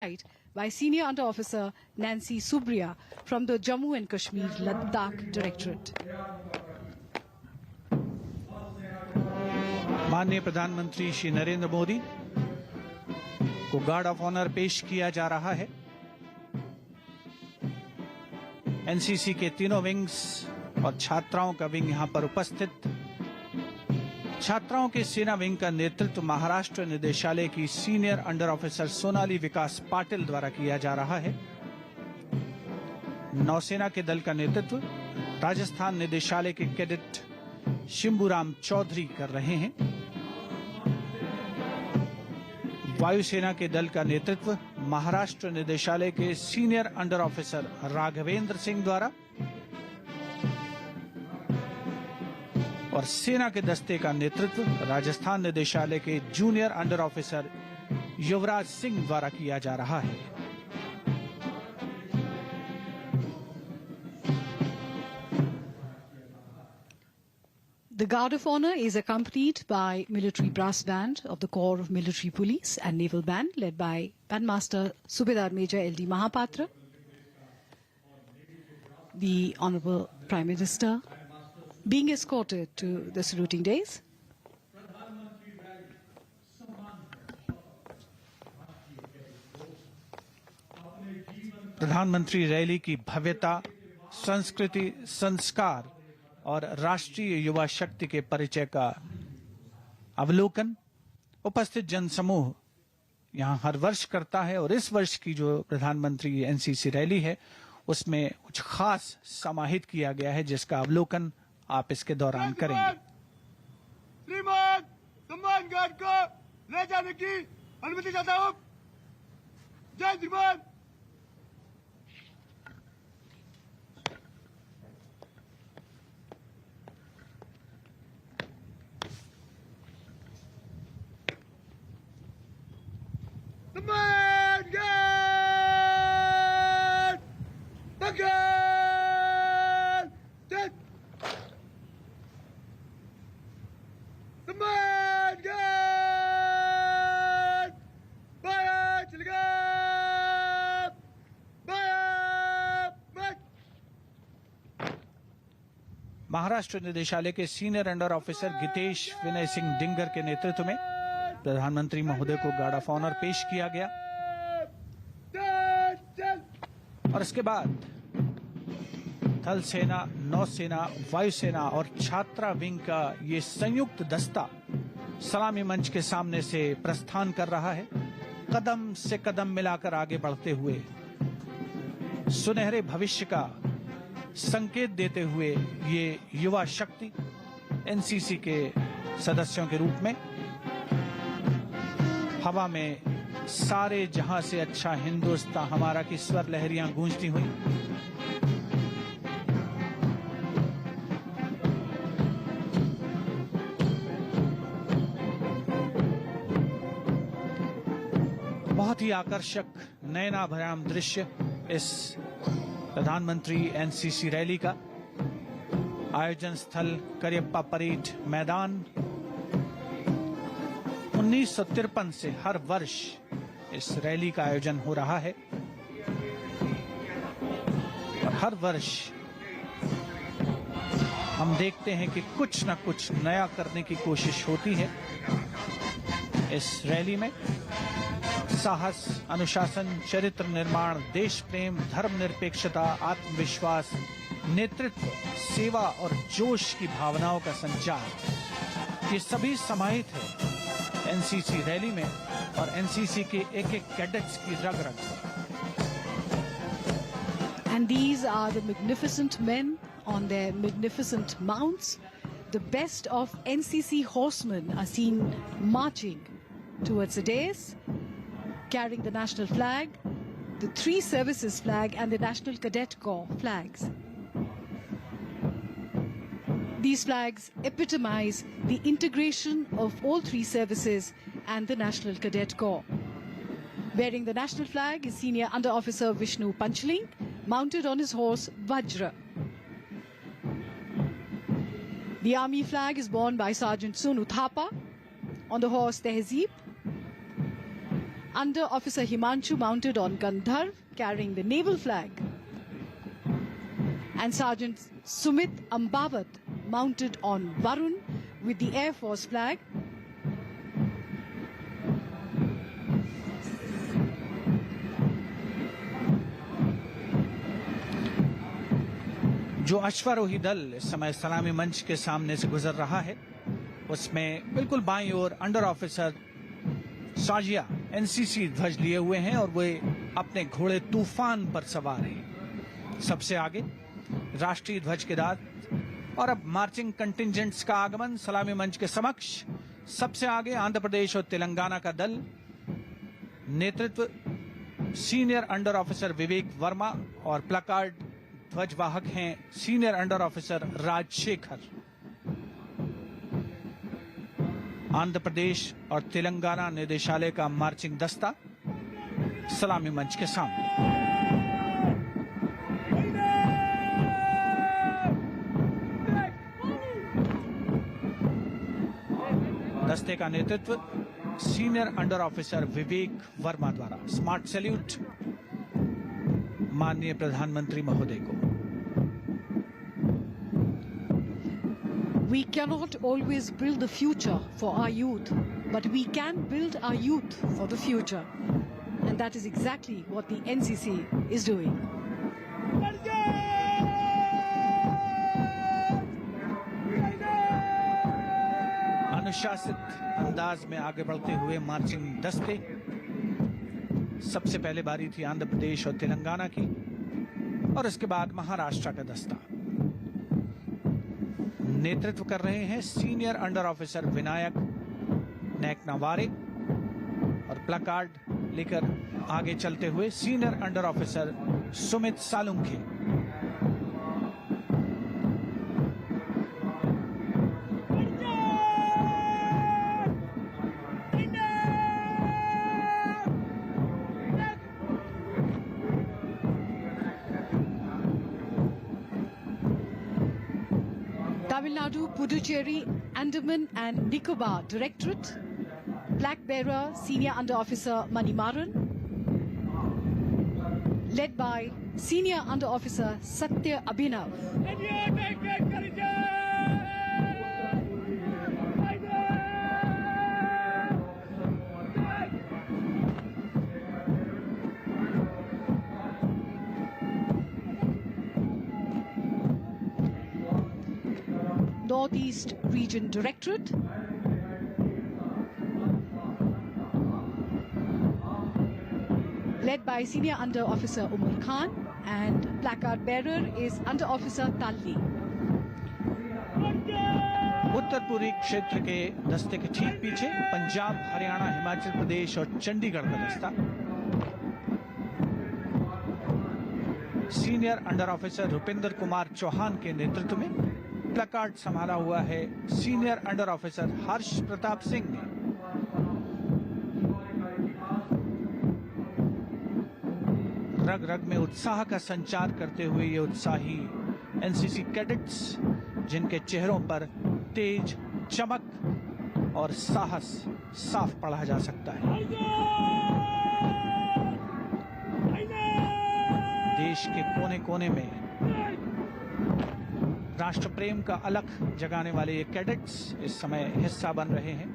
by Senior Under Officer Nancy Subriya from the Jammu and Kashmir Ladakh Directorate. माननीय प्रधानमंत्री श्री नरेंद्र मोदी को guard of honour पेश किया जा रहा है। एनसीसी के तीनों विंग्स और छात्राओं का विंग यहां पर उपस्थित। छात्राओं के सेना विंग का नेतृत्व महाराष्ट्र निदेशालय की सीनियर अंडर ऑफिसर सोनाली विकास पाटिल द्वारा किया जा रहा है। नौसेना के दल का नेतृत्व राजस्थान निदेशालय के कैडेट शिंबूराम चौधरी कर रहे हैं। वायुसेना के दल का नेतृत्व महाराष्ट्र निदेशालय के senior under officer Raghavendra Singh द्वारा और सेना के दस्ते का नेतृत्व राजस्थान निदेशालय के junior under officer Yuvraj Singh द्वारा किया जा रहा है। The Guard of Honor is accompanied by military brass band of the Corps of Military Police and Naval Band led by Bandmaster Subedar Major L.D. Mahapatra. The Honorable Prime Minister being escorted to the saluting dais. प्रधानमंत्री rally की भव्यता, संस्कृति, संस्कार और राष्ट्रीय युवा शक्ति के परिचय का अवलोकन उपस्थित जनसमूह यहां हर वर्ष करता है और इस वर्ष की जो प्रधानमंत्री एनसीसी रैली है उसमें कुछ खास समाहित किया गया है जिसका अवलोकन आप इसके दौरान करेंगे। श्रीमान सम्मान गार्ड को ले जाने की अनुमति चाहता हूं। जय श्रीमान। सम्मान गार्ड बगल सम्मान गार्ड बाया चलेगा बाया मत। महाराष्ट्र निदेशालय के senior under officer Gitesh Vinay Singh Dingar के नेतृत्व में प्रधानमंत्री महोदय को गार्ड ऑफ ऑनर पेश किया गया और इसके बाद थल सेना, नौसेना, वायुसेना और छात्रा विंग का ये संयुक्त दस्ता सलामी मंच के सामने से प्रस्थान कर रहा है, कदम से कदम मिलाकर आगे बढ़ते हुए सुनहरे भविष्य का संकेत देते हुए ये युवा शक्ति एनसीसी के सदस्यों के रूप में हवा में सारे जहां से अच्छा हिंदुस्तान हमारा की स्वर लहरियां गूंजती हुई बहुत ही आकर्षक नयनाभराम दृश्य इस प्रधानमंत्री एनसीसी रैली का। आयोजन स्थल करियप्पा परेड मैदान 1953 से हर वर्ष इस रैली का आयोजन हो रहा है और हर वर्ष हम देखते हैं कि कुछ न कुछ नया करने की कोशिश होती है। इस रैली में साहस, अनुशासन, चरित्र निर्माण, देश प्रेम, धर्मनिरपेक्षता, आत्मविश्वास, नेतृत्व, सेवा और जोश की भावनाओं का संचार, ये सभी समाहित है एनसीसी रैली में और एनसीसी के एक-एक कैडेट्स की रग-रग। And these are the magnificent men on their magnificent mounts. The best of NCC horsemen are seen marching towards the dais, carrying the national flag, the three services flag and the National Cadet Corps flags. These flags epitomize the integration of all three services and the National Cadet Corps. Bearing the national flag is Senior Under Officer Vishnu Panchling, mounted on his horse Vajra. The Army flag is borne by Sergeant Sonu Thapa on the horse Tehzeeb. Under Officer Himanshu mounted on Gandharv, carrying the naval flag. And Sergeant Sumit Ambawat mounted on Varun with the Air Force flag. जो अश्वारोही दल इस समय सलामी मंच के सामने से गुजर रहा है, उसमें बिल्कुल बाईं ओर अंडर ऑफिसर साजिया एनसीसी ध्वज लिए हुए हैं और वे अपने घोड़े तूफान पर सवार हैं। सबसे आगे राष्ट्रीय ध्वज के साथ और अब मार्चिंग कंटिंजेंट्स का आगमन सलामी मंच के समक्ष। सबसे आगे आंध्र प्रदेश और तेलंगाना का दल, नेतृत्व senior under officer Vivek Varma और प्लकार्ड ध्वजवाहक हैं senior under officer Rajashekhar. Andhra Pradesh और तेलंगाना निदेशालय का मार्चिंग दस्ता सलामी मंच के सामने। दस्ते का नेतृत्व senior under officer Vivek Verma द्वारा। स्मार्ट सैल्यूट माननीय प्रधानमंत्री महोदय को। We cannot always build the future for our youth, but we can build our youth for the future. And that is exactly what the NCC is doing. अनुशासित अंदाज में आगे बढ़ते हुए मार्चिंग दस्ते। सबसे पहले बारी थी आंध्र प्रदेश और तेलंगाना की और इसके बाद महाराष्ट्र का दस्ता। नेतृत्व कर रहे हैं सीनियर अंडर ऑफिसर विनायक नैकनावारे और प्लकार्ड लेकर आगे चलते हुए senior under officer Sumit Salunkhe. Tamil Nadu, Puducherry, Andaman and Nicobar Directorate, Flag Bearer Senior Under Officer Manimaran, led by Senior Under Officer Satya Abhinav. Northeast Region Directorate, led by Senior Under Officer Umar Khan, and placard bearer is Under Officer Talli. उत्तर पूर्वी क्षेत्र के दस्ते के ठीक पीछे पंजाब, हरियाणा, हिमाचल प्रदेश और चंडीगढ़ का दस्ता। Senior under officer Rupinder Kumar Chauhan के नेतृत्व में प्लकार्ड संभाला हुआ है senior under officer Harsh Pratap Singh ने। रग रग में उत्साह का संचार करते हुए ये उत्साही एनसीसी कैडेट्स, जिनके चेहरों पर तेज, चमक और साहस साफ पढ़ा जा सकता है। देश के कोने कोने में राष्ट्र प्रेम का अलख जगाने वाले ये कैडेट्स इस समय हिस्सा बन रहे हैं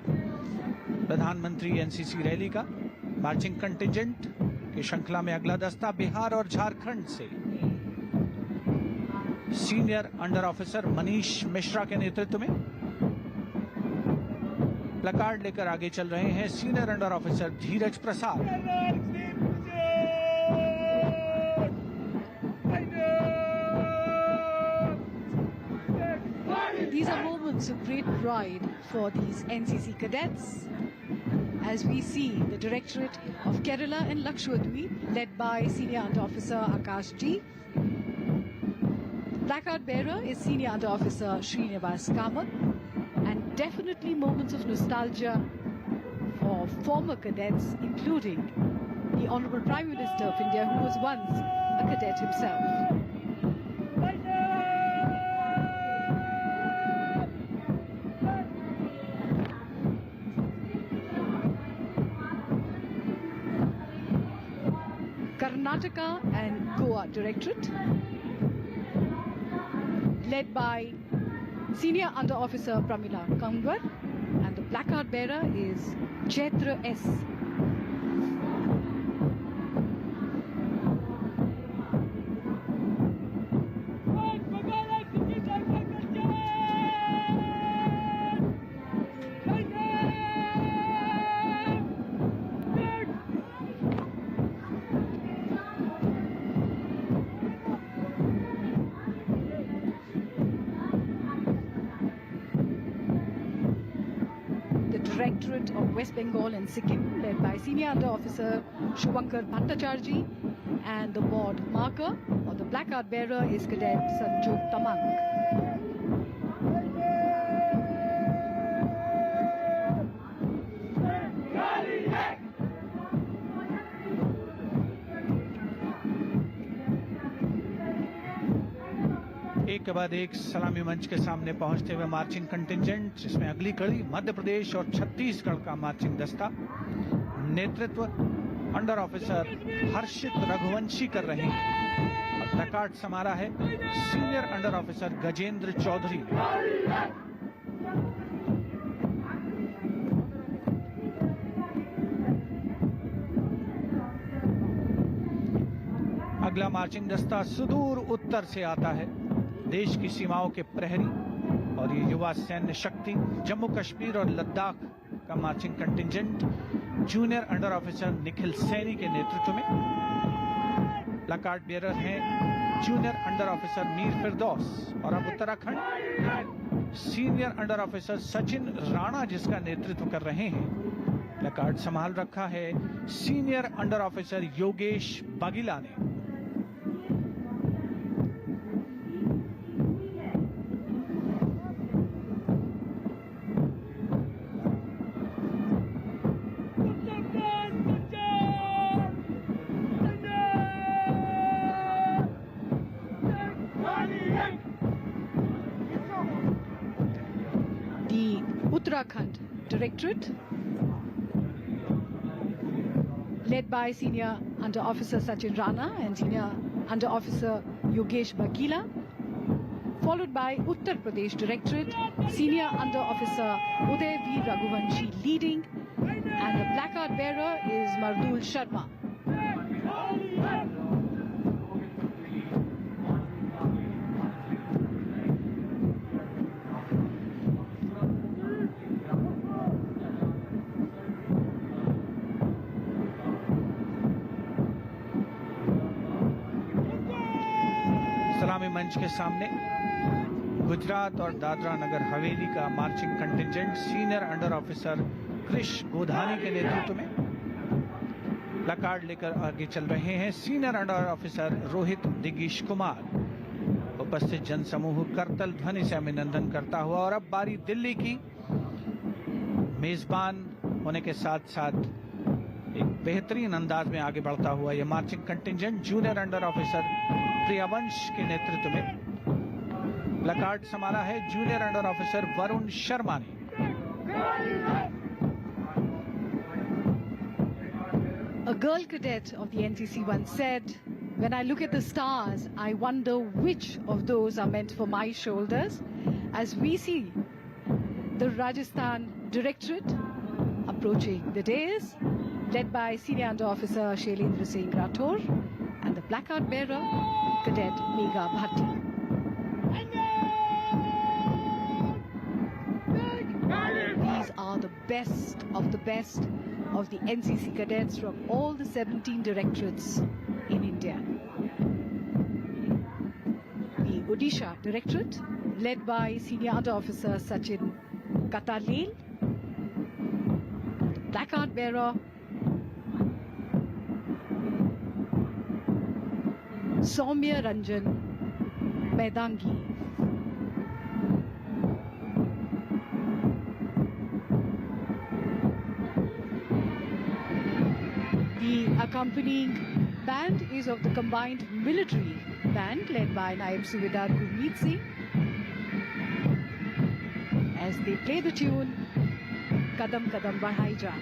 प्रधानमंत्री एनसीसी रैली का। मार्चिंग कंटिंजेंट की श्रृंखला में अगला दस्ता बिहार और झारखंड से senior under officer Manish Mishra के नेतृत्व में प्लकार्ड लेकर आगे चल रहे हैं senior under officer Dheeraj Prasad. These are moments of great pride for these NCC cadets as we see the Directorate of Kerala and Lakshadweep led by Senior Under Officer Akash G. Placard bearer is Senior Under Officer Srinivas Kamath, and definitely moments of nostalgia for former cadets, including the Honorable Prime Minister of India, who was once a cadet himself. Karnataka and Goa Directorate, led by Senior Under Officer Pramila Kangwar, and the placard bearer is Chaitra S. Directorate of West Bengal and Sikkim, led by Senior Under Officer Shubhankar Bhattacharjee, and the board marker or the placard bearer is Cadet Sanjog Tamang. एक के बाद एक सलामी मंच के सामने पहुंचते हुए मार्चिंग कंटिंजेंट, जिसमें अगली कड़ी मध्य प्रदेश और छत्तीसगढ़ का मार्चिंग दस्ता। नेतृत्व अंडर ऑफिसर हर्षित रघुवंशी कर रहे हैं और प्लैकार्ड संभाला है senior under officer Gajendra Chaudhary. अगला मार्चिंग दस्ता सुदूर उत्तर से आता है, देश की सीमाओं के प्रहरी और ये युवा सैन्य शक्ति जम्मू कश्मीर और लद्दाख का marching contingent junior under officer Nikhil Saini के नेतृत्व में। प्लैकार्ड बेयरर हैं जूनियर अंडर ऑफिसर मीर फिरदौस, और अब Uttarakhand senior under officer Sachin Rana जिसका नेतृत्व कर रहे हैं। प्लैकार्ड संभाल रखा है सीनियर अंडर ऑफिसर योगेश बागिला ने। Uttarakhand Directorate, led by Senior Under Officer Sachin Rana and Senior Under Officer Yogesh Bagila, followed by Uttar Pradesh Directorate, Senior Under Officer Uday V. Raghuvanshi leading, and the placard bearer is Mardul Sharma. सलामी मंच के सामने गुजरात और दादरा नगर हवेली का marching contingent senior under officer Krish Godhani के नेतृत्व में। Placard लेकर आगे चल रहे हैं senior under officer Rohit Digish Kumar. उपस्थित जनसमूह करतल ध्वनि से अभिनंदन करता हुआ, और अब बारी दिल्ली की। मेजबान होने के साथ साथ एक बेहतरीन अंदाज में आगे बढ़ता हुआ यह marching contingent junior under officer Priyavansh के नेतृत्व में। प्लैकार्ड संभाला है junior under officer Varun Sharma ने। A girl cadet of the NCC once said, "When I look at the stars, I wonder which of those are meant for my shoulders." As we see the Rajasthan Directorate approaching the dais, led by Senior Under Officer Shailendra Singh Rathore and the placard bearer, Cadet Megha Bhatti. These are the best of the NCC cadets from all the 17 directorates in India. The Odisha Directorate, led by Senior Under Officer Sachin Katalil, the placard bearer Soumya Ranjan Medangi. The accompanying band is of the combined military band led by Naib Subedar Gurmeet Singh, as they play the tune Kadam Kadam Badhai Jaan.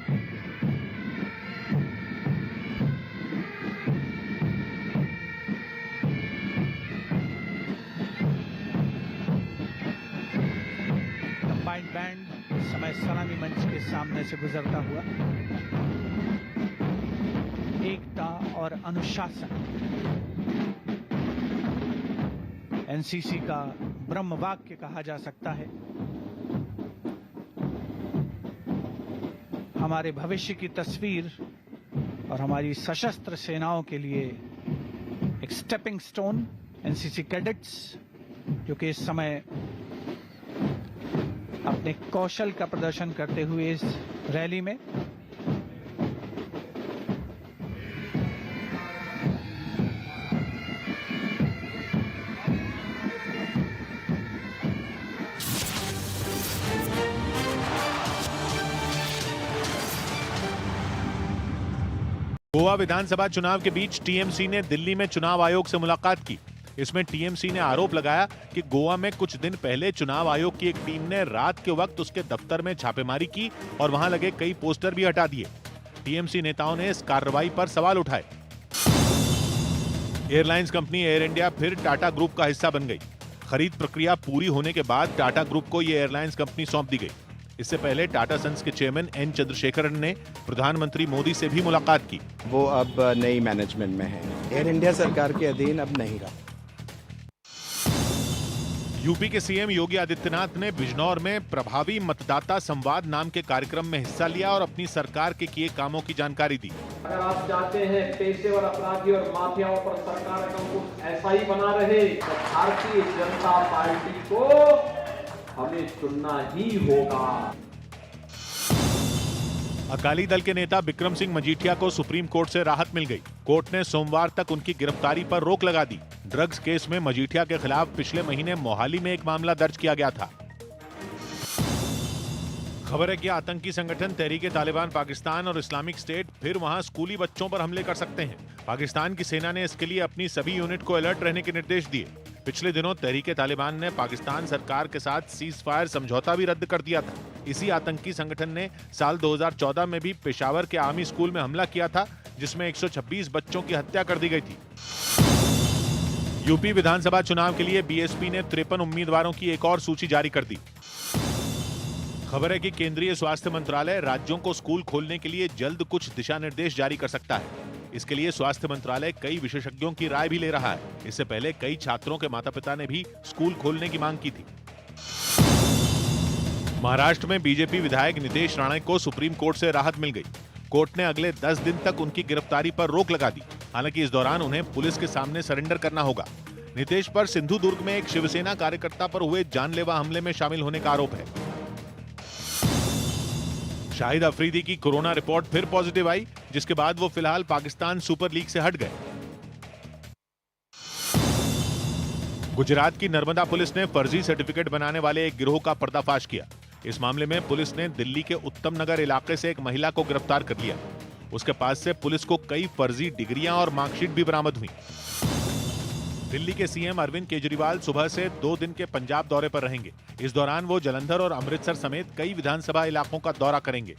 मैं सलामी मंच के सामने से गुजरता हुआ। एकता और अनुशासन एनसीसी का ब्रह्म वाक्य कहा जा सकता है। हमारे भविष्य की तस्वीर और हमारी सशस्त्र सेनाओं के लिए एक स्टेपिंग स्टोन एनसीसी कैडेट्स, जो कि इस समय अपने कौशल का प्रदर्शन करते हुए इस रैली में गोवा विधानसभा चुनाव के बीच टीएमसी ने दिल्ली में चुनाव आयोग से मुलाकात की। इसमें टीएमसी ने आरोप लगाया कि गोवा में कुछ दिन पहले चुनाव आयोग की एक टीम ने रात के वक्त उसके दफ्तर में छापेमारी की और वहां लगे कई पोस्टर भी हटा दिए। टीएमसी नेताओं ने इस कार्रवाई पर सवाल उठाए। एयरलाइंस कंपनी एयर इंडिया फिर टाटा ग्रुप का हिस्सा बन गई। खरीद प्रक्रिया पूरी होने के बाद टाटा ग्रुप को यह एयरलाइंस कंपनी सौंप दी गई। इससे पहले टाटा सन्स के चेयरमैन एन चंद्रशेखरन ने प्रधानमंत्री मोदी से भी मुलाकात की। वो अब नई मैनेजमेंट में है, एयर इंडिया सरकार के अधीन अब नहीं रहा। यूपी के सीएम योगी आदित्यनाथ ने बिजनौर में प्रभावी मतदाता संवाद नाम के कार्यक्रम में हिस्सा लिया और अपनी सरकार के किए कामों की जानकारी दी। अगर आप चाहते हैं पेशेवर अपराधी और माफियाओं पर सरकार का अंकुश ऐसा ही बना रहे, तो भारतीय जनता पार्टी को हमें चुनना ही होगा। अकाली दल के नेता बिक्रम सिंह मजीठिया को सुप्रीम कोर्ट से राहत मिल गई। कोर्ट ने सोमवार तक उनकी गिरफ्तारी पर रोक लगा दी। ड्रग्स केस में मजीठिया के खिलाफ पिछले महीने मोहाली में एक मामला दर्ज किया गया था। खबर है कि आतंकी संगठन तहरीक-ए-तालिबान पाकिस्तान और इस्लामिक स्टेट फिर वहां स्कूली बच्चों पर हमले कर सकते हैं। पाकिस्तान की सेना ने इसके लिए अपनी सभी यूनिट को अलर्ट रहने के निर्देश दिए। पिछले दिनों तहरीक-ए-तालिबान ने पाकिस्तान सरकार के साथ सीज फायर समझौता भी रद्द कर दिया था। इसी आतंकी संगठन ने साल 2014 में भी पेशावर के आर्मी स्कूल में हमला किया था, जिसमें 126 बच्चों की हत्या कर दी गई थी। यूपी विधानसभा चुनाव के लिए बीएसपी ने 53 उम्मीदवारों की एक और सूची जारी कर दी। खबर है कि केंद्रीय स्वास्थ्य मंत्रालय राज्यों को स्कूल खोलने के लिए जल्द कुछ दिशा निर्देश जारी कर सकता है। इसके लिए स्वास्थ्य मंत्रालय कई विशेषज्ञों की राय भी ले रहा है। इससे पहले कई छात्रों के माता पिता ने भी स्कूल खोलने की मांग की थी। महाराष्ट्र में बीजेपी विधायक नितेश राणे को सुप्रीम कोर्ट से राहत मिल गई। कोर्ट ने अगले 10 दिन तक उनकी गिरफ्तारी पर रोक लगा दी। हालांकि इस दौरान उन्हें पुलिस के सामने सरेंडर करना होगा। नितेश पर सिंधुदुर्ग में एक शिवसेना कार्यकर्ता पर हुए जानलेवा हमले में शामिल होने का आरोप है। शाहिद अफरीदी की कोरोना रिपोर्ट फिर पॉजिटिव आई, जिसके बाद वो फिलहाल पाकिस्तान सुपर लीग से हट गए। गुजरात की नर्मदा पुलिस ने फर्जी सर्टिफिकेट बनाने वाले एक गिरोह का पर्दाफाश किया। इस मामले में पुलिस ने दिल्ली के उत्तम नगर इलाके से एक महिला को गिरफ्तार कर लिया। उसके पास से पुलिस को कई फर्जी डिग्रियां और मार्कशीट भी बरामद हुई। दिल्ली के सीएम अरविंद केजरीवाल सुबह से 2 दिन के पंजाब दौरे पर रहेंगे। इस दौरान वो जलंधर और अमृतसर समेत कई विधानसभा इलाकों का दौरा करेंगे।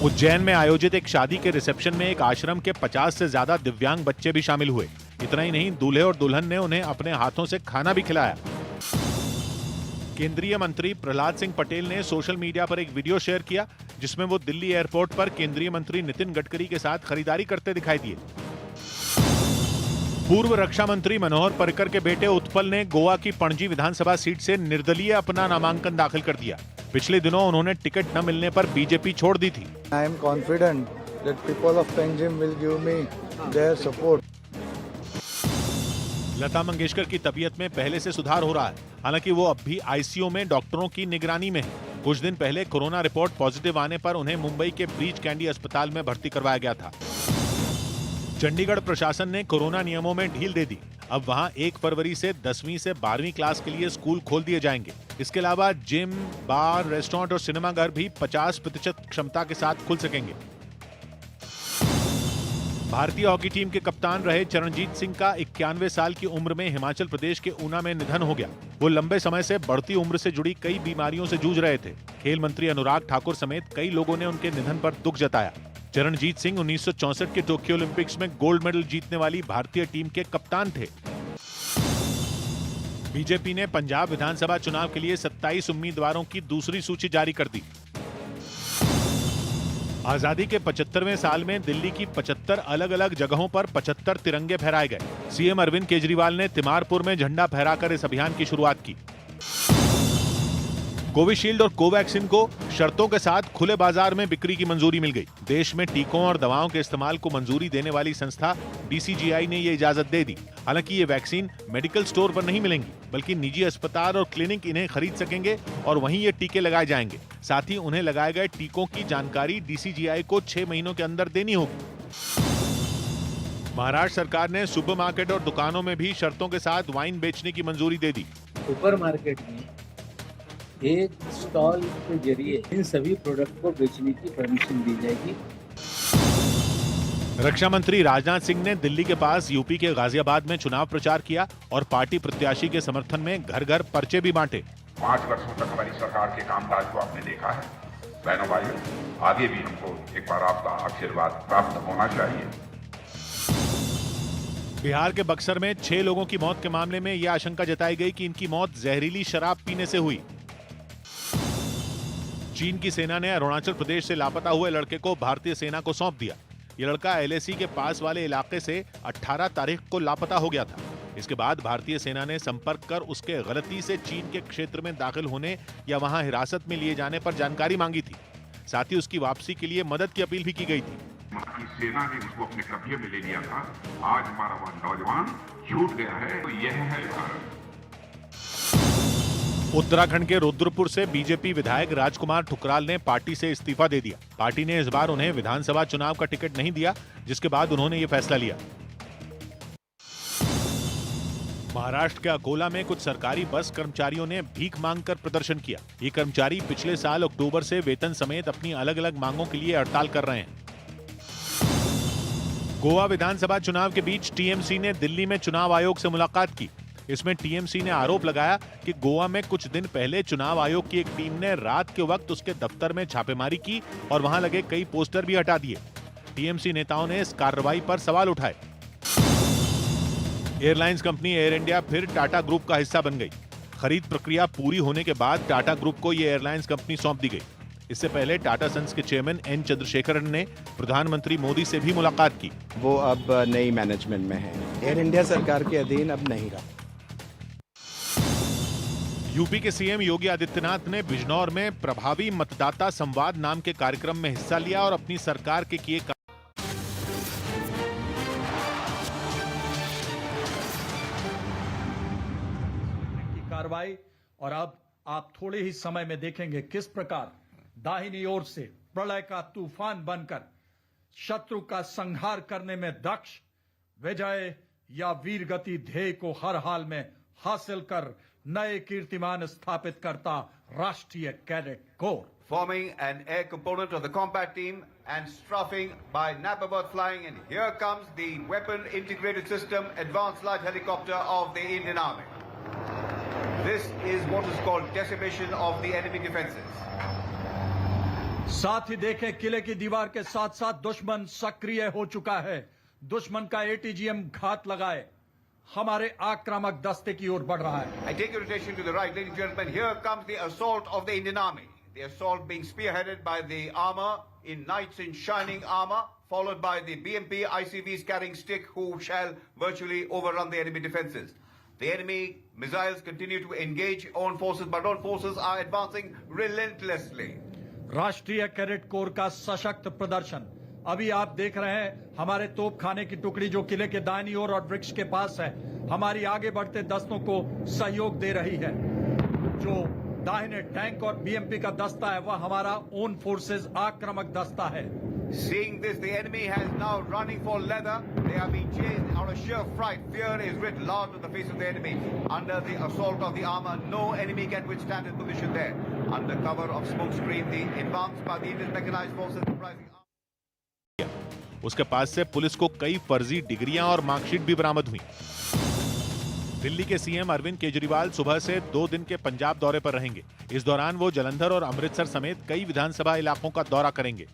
उज्जैन में आयोजित एक शादी के रिसेप्शन में एक आश्रम के 50 से ज्यादा दिव्यांग बच्चे भी शामिल हुए। इतना ही नहीं, दूल्हे और दुल्हन ने उन्हें अपने हाथों से खाना भी खिलाया। केंद्रीय मंत्री प्रहलाद सिंह पटेल ने सोशल मीडिया पर एक वीडियो शेयर किया, जिसमें वो दिल्ली एयरपोर्ट पर केंद्रीय मंत्री नितिन गडकरी के साथ खरीदारी करते दिखाई दिए। पूर्व रक्षा मंत्री मनोहर पर्रिकर के बेटे उत्पल ने गोवा की पणजी विधानसभा सीट से निर्दलीय अपना नामांकन दाखिल कर दिया। पिछले दिनों उन्होंने टिकट न मिलने पर बीजेपी छोड़ दी थी। I am confident that people of Panjim will give me their support. Lata Mangeshkar की तबीयत में पहले से सुधार हो रहा है। हालांकि वो अब भी आईसीयू में डॉक्टरों की निगरानी में है। कुछ दिन पहले कोरोना रिपोर्ट पॉजिटिव आने पर उन्हें मुंबई के ब्रीच कैंडी अस्पताल में भर्ती करवाया गया था। चंडीगढ़ प्रशासन ने कोरोना नियमों में ढील दे दी। अब वहां 1 फरवरी से 10वीं से 12वीं क्लास के लिए स्कूल खोल दिए जाएंगे। इसके अलावा जिम, बार, रेस्टोरेंट और सिनेमाघर भी 50% क्षमता के साथ खुल सकेंगे। भारतीय हॉकी टीम के कप्तान रहे चरणजीत सिंह का 91 साल की उम्र में हिमाचल प्रदेश के ऊना में निधन हो गया। वो लंबे समय से बढ़ती उम्र से जुड़ी कई बीमारियों से जूझ रहे थे। खेल मंत्री अनुराग ठाकुर समेत कई लोगों ने उनके निधन पर दुख जताया। चरणजीत सिंह 1964 के टोक्यो ओलंपिक्स में गोल्ड मेडल जीतने वाली भारतीय टीम के कप्तान थे। बीजेपी ने पंजाब विधानसभा चुनाव के लिए 27 उम्मीदवारों की दूसरी सूची जारी कर दी। आजादी के 75वें साल में दिल्ली की 75 अलग अलग जगहों पर 75 तिरंगे फहराए गए। सीएम अरविंद केजरीवाल ने तिमारपुर में झंडा फहराकर इस अभियान की शुरुआत की। कोविशील्ड और कोवैक्सिन को शर्तों के साथ खुले बाजार में बिक्री की मंजूरी मिल गई। देश में टीकों और दवाओं के इस्तेमाल को मंजूरी देने वाली संस्था DCGI ने ये इजाजत दे दी। हालांकि ये वैक्सीन मेडिकल स्टोर पर नहीं मिलेंगी, बल्कि निजी अस्पताल और क्लिनिक इन्हें खरीद सकेंगे और वहीं ये टीके लगाए जाएंगे। साथ ही उन्हें लगाए गए टीकों की जानकारी DCGI को 6 महीनों के अंदर देनी होगी। महाराष्ट्र सरकार ने सुपरमार्केट और दुकानों में भी शर्तों के साथ वाइन बेचने की मंजूरी दे दी। सुपरमार्केट में एक स्टॉल के जरिए इन सभी प्रोडक्ट को बेचने की परमिशन दी जाएगी। रक्षा मंत्री राजनाथ सिंह ने दिल्ली के पास यूपी के गाजियाबाद में चुनाव प्रचार किया और पार्टी प्रत्याशी के समर्थन में घर घर पर्चे भी बांटे। 5 वर्षों तक हमारी सरकार के कामकाज को आपने देखा है। बहनों भाइयों, आगे भी हमको एक बार आपका आशीर्वाद प्राप्त होना चाहिए। बिहार के बक्सर में 6 लोगों की मौत के मामले में यह आशंका जताई गई कि इनकी मौत जहरीली शराब पीने से हुई। चीन की सेना ने अरुणाचल प्रदेश से लापता हुए लड़के को भारतीय सेना को सौंप दिया। यह लड़का LAC के पास वाले इलाके से 18 तारीख को लापता हो गया था। इसके बाद भारतीय सेना ने संपर्क कर उसके गलती से चीन के क्षेत्र में दाखिल होने या वहां हिरासत में लिए जाने पर जानकारी मांगी थी। साथ ही उसकी वापसी के लिए मदद की अपील भी की गई थी। हमारी सेना ने उसको अपने कब्जे में ले लिया था। आज हमारा वह नौजवान छूट गया है, तो यह है भारत। उत्तराखंड के रुद्रपुर से बीजेपी विधायक राजकुमार ठुकराल ने पार्टी से इस्तीफा दे दिया। पार्टी ने इस बार उन्हें विधानसभा चुनाव का टिकट नहीं दिया, जिसके बाद उन्होंने ये फैसला लिया। महाराष्ट्र के अकोला में कुछ सरकारी बस कर्मचारियों ने भीख मांगकर प्रदर्शन किया। ये कर्मचारी पिछले साल अक्टूबर से वेतन समेत अपनी अलग अलग मांगों के लिए हड़ताल कर रहे हैं। गोवा विधानसभा चुनाव के बीच TMC ने दिल्ली में चुनाव आयोग से मुलाकात की। इसमें TMC ने आरोप लगाया कि गोवा में कुछ दिन पहले चुनाव आयोग की एक टीम ने रात के वक्त उसके दफ्तर में छापेमारी की और वहां लगे कई पोस्टर भी हटा दिए। TMC नेताओं ने इस कार्रवाई पर सवाल उठाए। एयरलाइंस कंपनी एयर इंडिया फिर टाटा ग्रुप का हिस्सा बन गई। खरीद प्रक्रिया पूरी होने के बाद टाटा ग्रुप को यह एयरलाइंस कंपनी सौंप दी गई। इससे पहले टाटा सन्स के चेयरमैन N चंद्रशेखरन ने प्रधानमंत्री मोदी से भी मुलाकात की। वो अब नई मैनेजमेंट में है। एयर इंडिया सरकार के अधीन अब नहीं रहा। यूपी के CM योगी आदित्यनाथ ने बिजनौर में प्रभावी मतदाता संवाद नाम के कार्यक्रम में हिस्सा लिया और अपनी सरकार के किए कार्रवाई। और अब आप थोड़े ही समय में देखेंगे किस प्रकार दाहिनी ओर से प्रलय का तूफान बनकर शत्रु का संहार करने में दक्ष, विजय या वीरगति ध्येय को हर हाल में हासिल कर नए कीर्तिमान स्थापित करता राष्ट्रीय cadet corps. Forming an air component of the combat team and strafing by Napperboth flying, and here comes the weapon integrated system advanced light helicopter of the Indian Army. This is what is called decimation of the enemy defenses. साथ ही देखें किले की दीवार के साथ साथ दुश्मन सक्रिय हो चुका है। दुश्मन का ATGM घात लगाए हमारे आक्रामक दस्ते की ओर बढ़ रहा है। I take your attention to the right, ladies and gentlemen. Here comes the assault of the Indian Army. The assault being spearheaded by the armor in knights in shining armor, followed by the BMP ICVs carrying stick, who shall virtually overrun the enemy defenses. The enemy missiles continue to engage own forces, but own forces are advancing relentlessly. राष्ट्रीय cadet corps का सशक्त प्रदर्शन। अभी आप देख रहे हैं हमारे तोपखाने की टुकड़ी जो किले के दाहिनी ओर और वृक्ष के पास है, हमारी आगे बढ़ते दस्तों को सहयोग दे रही है। जो दाहिने टैंक और BMP का दस्ता है वह हमारा ओन फोर्सेस आक्रामक दस्ता है। Seeing this, the enemy has now running for leather. They are being chased out of sheer fright. Fear is writ large on the face of the enemy. Under the assault of the armor, no enemy can withstand his position there. Under cover of smoke screen, the advance by the Indian mechanized forces comprising उसके पास से police को कई फर्जी डिग्रियां और marksheet भी बरामद हुई। दिल्ली के CM अरविंद केजरीवाल सुबह से 2 दिन के पंजाब दौरे पर रहेंगे। इस दौरान वो जालंधर और अमृतसर समेत कई विधानसभा इलाकों का दौरा करेंगे।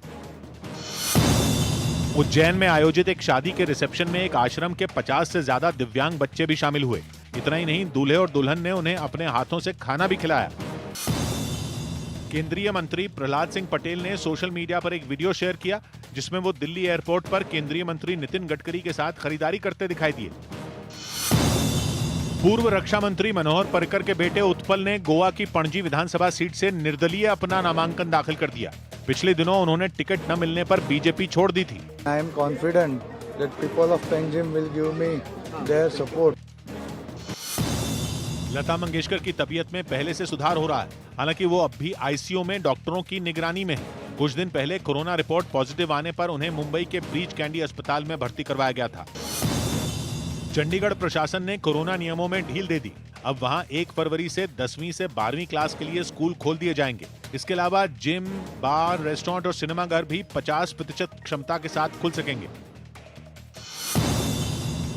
उज्जैन में आयोजित एक शादी के रिसेप्शन में एक आश्रम के 50 से ज्यादा दिव्यांग बच्चे भी शामिल हुए। इतना ही नहीं, दूल्हे और दुल्हन ने उन्हें अपने हाथों से खाना भी खिलाया। केंद्रीय मंत्री प्रहलाद सिंह पटेल ने सोशल मीडिया पर एक वीडियो शेयर किया जिसमें वो दिल्ली एयरपोर्ट पर केंद्रीय मंत्री नितिन गडकरी के साथ खरीदारी करते दिखाई दिए। पूर्व रक्षा मंत्री मनोहर पर्रिकर के बेटे उत्पल ने गोवा की पणजी विधानसभा सीट से निर्दलीय अपना नामांकन दाखिल कर दिया। पिछले दिनों उन्होंने टिकट न मिलने पर बीजेपी छोड़ दी थी। I am confident that people of Panjim will give me their support. Lata Mangeshkar की तबीयत में पहले से सुधार हो रहा है। हालांकि वो अब भी आईसीयू में डॉक्टरों की निगरानी में है। कुछ दिन पहले कोरोना रिपोर्ट पॉजिटिव आने पर उन्हें मुंबई के ब्रीच कैंडी अस्पताल में भर्ती करवाया गया था। चंडीगढ़ प्रशासन ने कोरोना नियमों में ढील दे दी। अब वहां 1 फरवरी से 10वीं से 12वीं क्लास के लिए स्कूल खोल दिए जाएंगे। इसके अलावा जिम, बार, रेस्टोरेंट और सिनेमाघर भी 50% क्षमता के साथ खुल सकेंगे।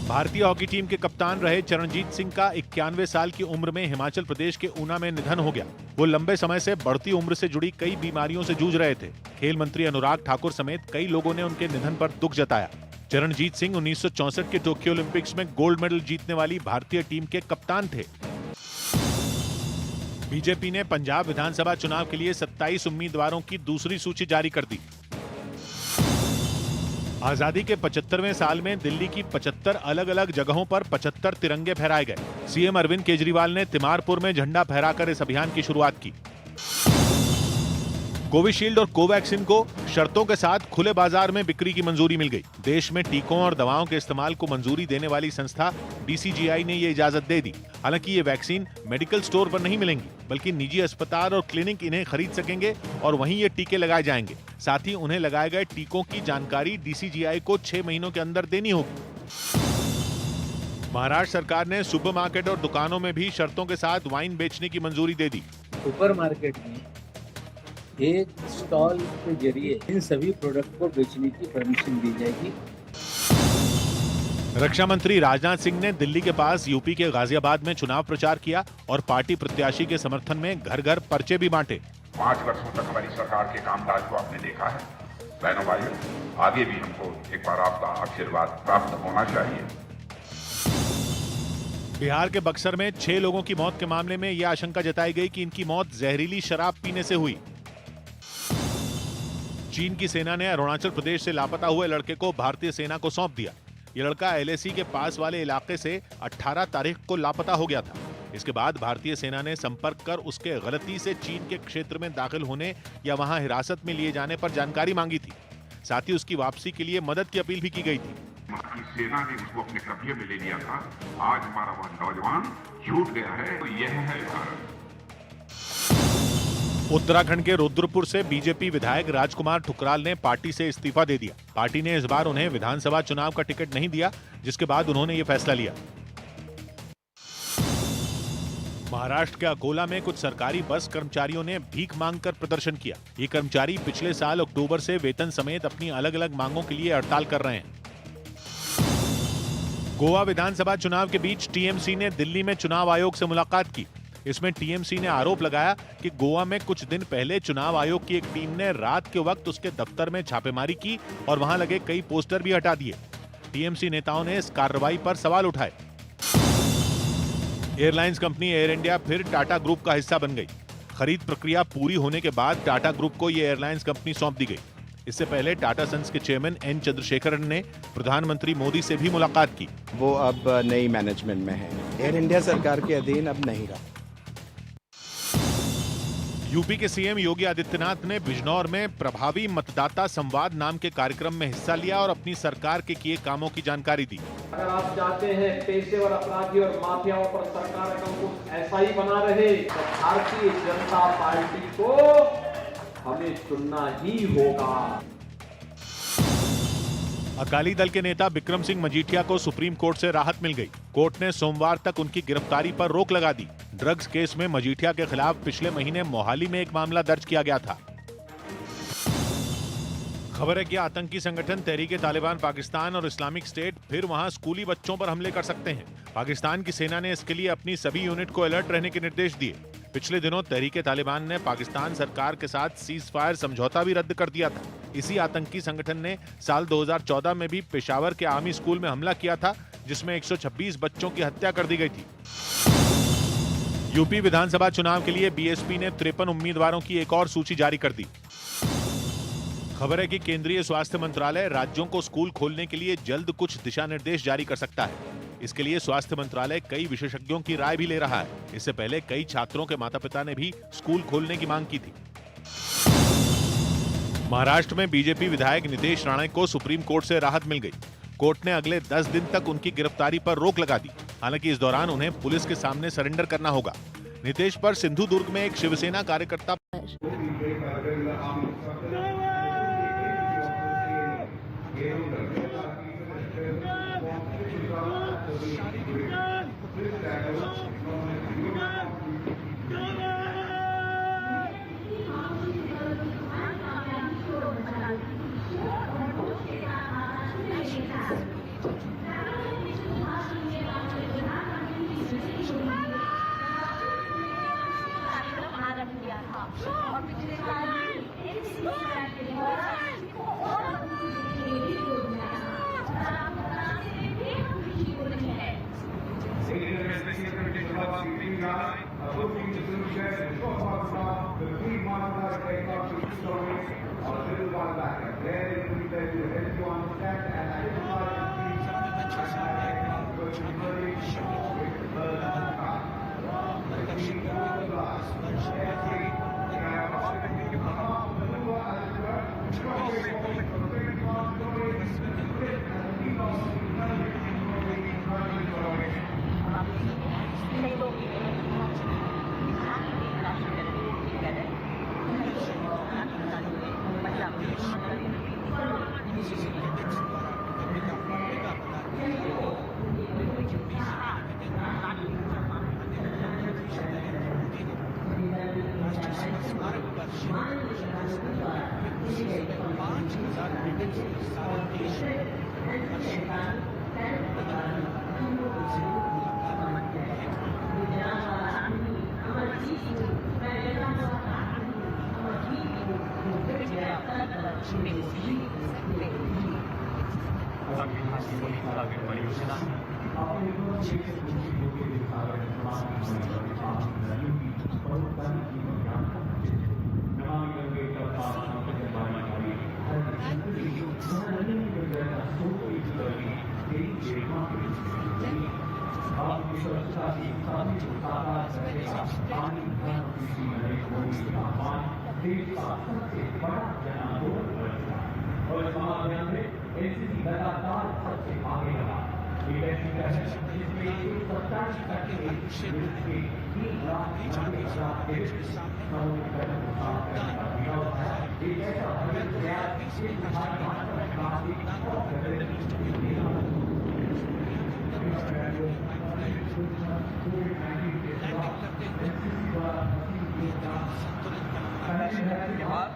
भारतीय हॉकी टीम के कप्तान रहे चरणजीत सिंह का 91 साल की उम्र में हिमाचल प्रदेश के ऊना में निधन हो गया। वो लंबे समय से बढ़ती उम्र से जुड़ी कई बीमारियों से जूझ रहे थे। खेल मंत्री अनुराग ठाकुर समेत कई लोगों ने उनके निधन पर दुख जताया। चरणजीत सिंह 1964 के टोक्यो ओलंपिक्स में गोल्ड मेडल जीतने वाली भारतीय टीम के कप्तान थे। बीजेपी ने पंजाब विधानसभा चुनाव के लिए 27 उम्मीदवारों की दूसरी सूची जारी कर दी। आजादी के 75वें साल में दिल्ली की 75 अलग अलग जगहों पर 75 तिरंगे फहराए गए। सीएम अरविंद केजरीवाल ने तिमारपुर में झंडा फहराकर इस अभियान की शुरुआत की। कोविशील्ड और कोवैक्सिन को शर्तों के साथ खुले बाजार में बिक्री की मंजूरी मिल गई। देश में टीकों और दवाओं के इस्तेमाल को मंजूरी देने वाली संस्था DCGI ने ये इजाजत दे दी। हालांकि ये वैक्सीन मेडिकल स्टोर पर नहीं मिलेंगी, बल्कि निजी अस्पताल और क्लिनिक इन्हें खरीद सकेंगे और वहीं ये टीके लगाए जाएंगे। साथ ही उन्हें लगाए गए टीकों की जानकारी DCGI को 6 महीनों के अंदर देनी होगी। महाराष्ट्र सरकार ने सुपरमार्केट और दुकानों में भी शर्तों के साथ वाइन बेचने की मंजूरी दे दी। सुपरमार्केट में एक स्टॉल के जरिए इन सभी प्रोडक्ट को बेचने की परमिशन दी जाएगी। रक्षा मंत्री राजनाथ सिंह ने दिल्ली के पास यूपी के गाजियाबाद में चुनाव प्रचार किया और पार्टी प्रत्याशी के समर्थन में घर घर पर्चे भी बांटे। 5 वर्षों तक हमारी सरकार के कामकाज को आपने देखा है। बहनों भाइयों, आगे भी हमको एक बार आपका आशीर्वाद प्राप्त होना चाहिए। बिहार के बक्सर में 6 लोगों की मौत के मामले में यह आशंका जताई गई कि इनकी मौत जहरीली शराब पीने से हुई। चीन की सेना ने अरुणाचल प्रदेश से लापता हुए लड़के को भारतीय सेना को सौंप दिया। ये लड़का LAC के पास वाले इलाके से 18 तारीख को लापता हो गया था। इसके बाद भारतीय सेना ने संपर्क कर उसके गलती से चीन के क्षेत्र में दाखिल होने या वहां हिरासत में लिए जाने पर जानकारी मांगी थी। साथ ही उसकी वापसी के लिए मदद की अपील भी की गई थी। सेना ने उसको अपने कब्जे में ले लिया था। आज हमारा वह नौजवान छूट गया है, तो यह है भारत। उत्तराखंड के रुद्रपुर से बीजेपी विधायक राजकुमार ठुकराल ने पार्टी से इस्तीफा दे दिया। पार्टी ने इस बार उन्हें विधानसभा चुनाव का टिकट नहीं दिया, जिसके बाद उन्होंने ये फैसला लिया। महाराष्ट्र के अकोला में कुछ सरकारी बस कर्मचारियों ने भीख मांगकर प्रदर्शन किया। ये कर्मचारी पिछले साल अक्टूबर से वेतन समेत अपनी अलग अलग मांगों के लिए हड़ताल कर रहे हैं। गोवा विधानसभा चुनाव के बीच TMC ने दिल्ली में चुनाव आयोग से मुलाकात की। इसमें TMC ने आरोप लगाया कि गोवा में कुछ दिन पहले चुनाव आयोग की एक टीम ने रात के वक्त उसके दफ्तर में छापेमारी की और वहां लगे कई पोस्टर भी हटा दिए। TMC नेताओं ने इस कार्रवाई पर सवाल उठाए। एयरलाइंस कंपनी एयर इंडिया फिर टाटा ग्रुप का हिस्सा बन गई। खरीद प्रक्रिया पूरी होने के बाद टाटा ग्रुप को यह एयरलाइंस कंपनी सौंप दी गई। इससे पहले टाटा सन्स के चेयरमैन N चंद्रशेखरन ने प्रधानमंत्री मोदी से भी मुलाकात की। वो अब नई मैनेजमेंट में है। एयर इंडिया सरकार के अधीन अब नहीं रहा। यूपी के सीएम योगी आदित्यनाथ ने बिजनौर में प्रभावी मतदाता संवाद नाम के कार्यक्रम में हिस्सा लिया और अपनी सरकार के किए कामों की जानकारी दी। अगर आप चाहते हैं पेशेवर अपराधी और माफियाओं पर सरकार का अंकुश ऐसा ही बना रहे, तो भारतीय जनता पार्टी को हमें चुनना ही होगा। अकाली दल के नेता बिक्रम सिंह मजीठिया को सुप्रीम कोर्ट से राहत मिल गई। कोर्ट ने सोमवार तक उनकी गिरफ्तारी पर रोक लगा दी। ड्रग्स केस में मजीठिया के खिलाफ पिछले महीने मोहाली में एक मामला दर्ज किया गया था। खबर है कि आतंकी संगठन तहरीक-ए-तालिबान पाकिस्तान और इस्लामिक स्टेट फिर वहां स्कूली बच्चों पर हमले कर सकते हैं। पाकिस्तान की सेना ने इसके लिए अपनी सभी यूनिट को अलर्ट रहने के निर्देश दिए। पिछले दिनों तहरीक-ए-तालिबान ने पाकिस्तान सरकार के साथ सीज फायर समझौता भी रद्द कर दिया था। इसी आतंकी संगठन ने साल 2014 में भी पेशावर के आर्मी स्कूल में हमला किया था, जिसमें 126 बच्चों की हत्या कर दी गई थी। यूपी विधानसभा चुनाव के लिए बीएसपी ने 53 उम्मीदवारों की एक और सूची जारी कर दी। खबर है कि केंद्रीय स्वास्थ्य मंत्रालय राज्यों को स्कूल खोलने के लिए जल्द कुछ दिशा निर्देश जारी कर सकता है। इसके लिए स्वास्थ्य मंत्रालय कई विशेषज्ञों की राय भी ले रहा है। इससे पहले कई छात्रों के माता पिता ने भी स्कूल खोलने की मांग की थी। महाराष्ट्र में बीजेपी विधायक नितेश राणे को सुप्रीम कोर्ट से राहत मिल गई। कोर्ट ने अगले 10 दिन तक उनकी गिरफ्तारी पर रोक लगा दी। हालांकि इस दौरान उन्हें पुलिस के सामने सरेंडर करना होगा। नितेश पर सिंधुदुर्ग में एक शिवसेना कार्यकर्ता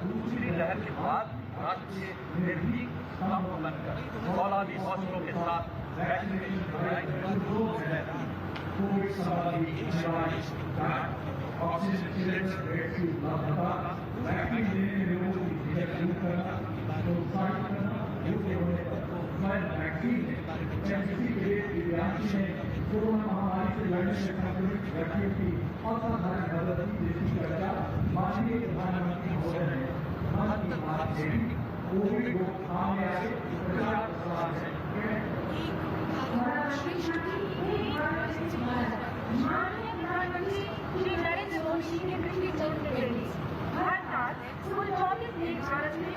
दूसरी लहर के बाद राष्ट्रीय निर्भीक बनकर फौलादी हौसलों के साथ कोरोना महामारी से लड़ने में संक्रमित व्यक्तियों की असाधारण मदद की चर्चा माननीय प्रधानमंत्री महोदय ने मन की बात में कोविड रोकथाम में आए प्रचार प्रसार है। माननीय प्रधानमंत्री श्री नरेंद्र मोदी के दृष्टिकोण के हर साल कुल 24 एक भारत में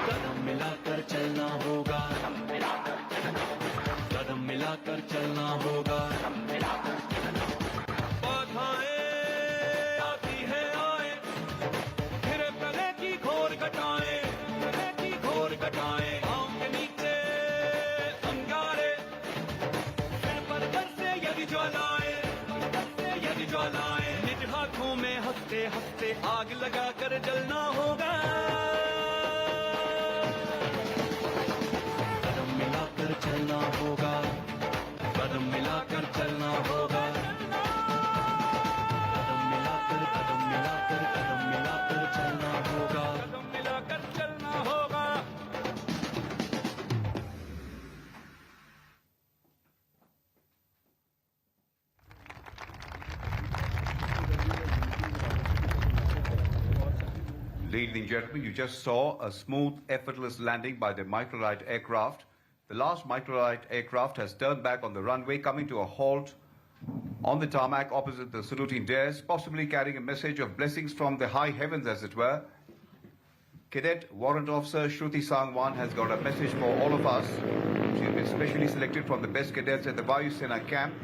कदम मिलाकर चलना होगा, कदम मिलाकर से आग लगा कर जलना होगा, कदम मिलाकर चलना होगा, कदम मिलाकर चलना होगा, कदम मिलाकर कदम मिलाकर कदम मिलाकर चलना होगा, कदम मिलाकर चलना होगा। Ladies and gentlemen, you just saw a smooth, effortless landing by the microlight aircraft. The last microlight aircraft has turned back on the runway, coming to a halt on the tarmac opposite the saluting dais, possibly carrying a message of blessings from the high heavens, as it were. Cadet Warrant Officer Shruti Sangwan has got a message for all of us. She has been specially selected from the best cadets at the Vayu Sena camp.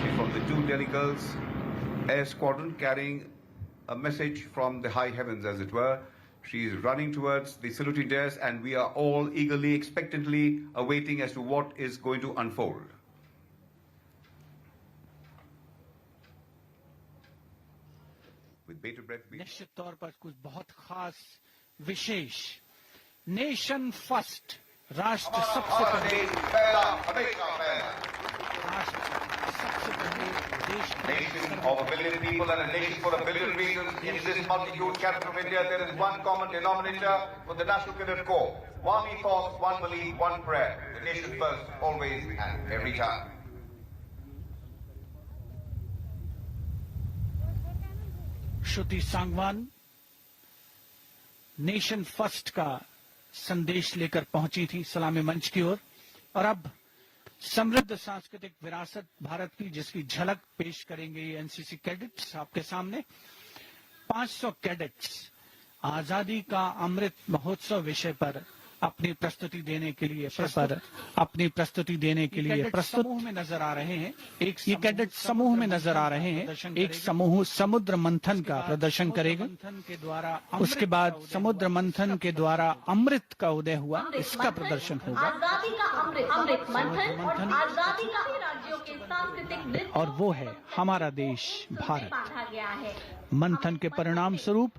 She's from the 2 Delhi Girls Air Squadron, carrying a message from the high heavens, as it were. She is running towards the saluting dais, and we are all eagerly, expectantly awaiting as to what is going to unfold. With bated breath, we... निश्चित तौर पर कुछ बहुत खास विशेष nation first, राष्ट्र सबसे पहले, राष्ट्र सबसे पहले, देश Nation of a billion people and a nation for a billion reasons. In this multitude capital of India, there is one common denominator for the National Cadet Corps. One ethos, one belief, one prayer. The nation first, always and every time. Shruti Sangwan nation first का संदेश लेकर पहुंची थी सलामी मंच की ओर, और अब समृद्ध सांस्कृतिक विरासत भारत की, जिसकी झलक पेश करेंगे ये एनसीसी कैडेट्स आपके सामने। 500 कैडेट्स आजादी का अमृत महोत्सव विषय पर अपनी प्रस्तुति देने के लिए प्रस्तुत समूह में नजर आ रहे हैं। ये कैडेट समूह में नजर आ रहे हैं। एक समूह समुद्र मंथन का प्रदर्शन करेगा, उसके बाद समुद्र मंथन के द्वारा अमृत का उदय हुआ, इसका प्रदर्शन होगा। आजादी का अमृत मंथन और आजादी का राज्यों के सांस्कृतिक नृत्य, और वो है हमारा देश भारत। बांधा गया है। मंथन के परिणाम स्वरूप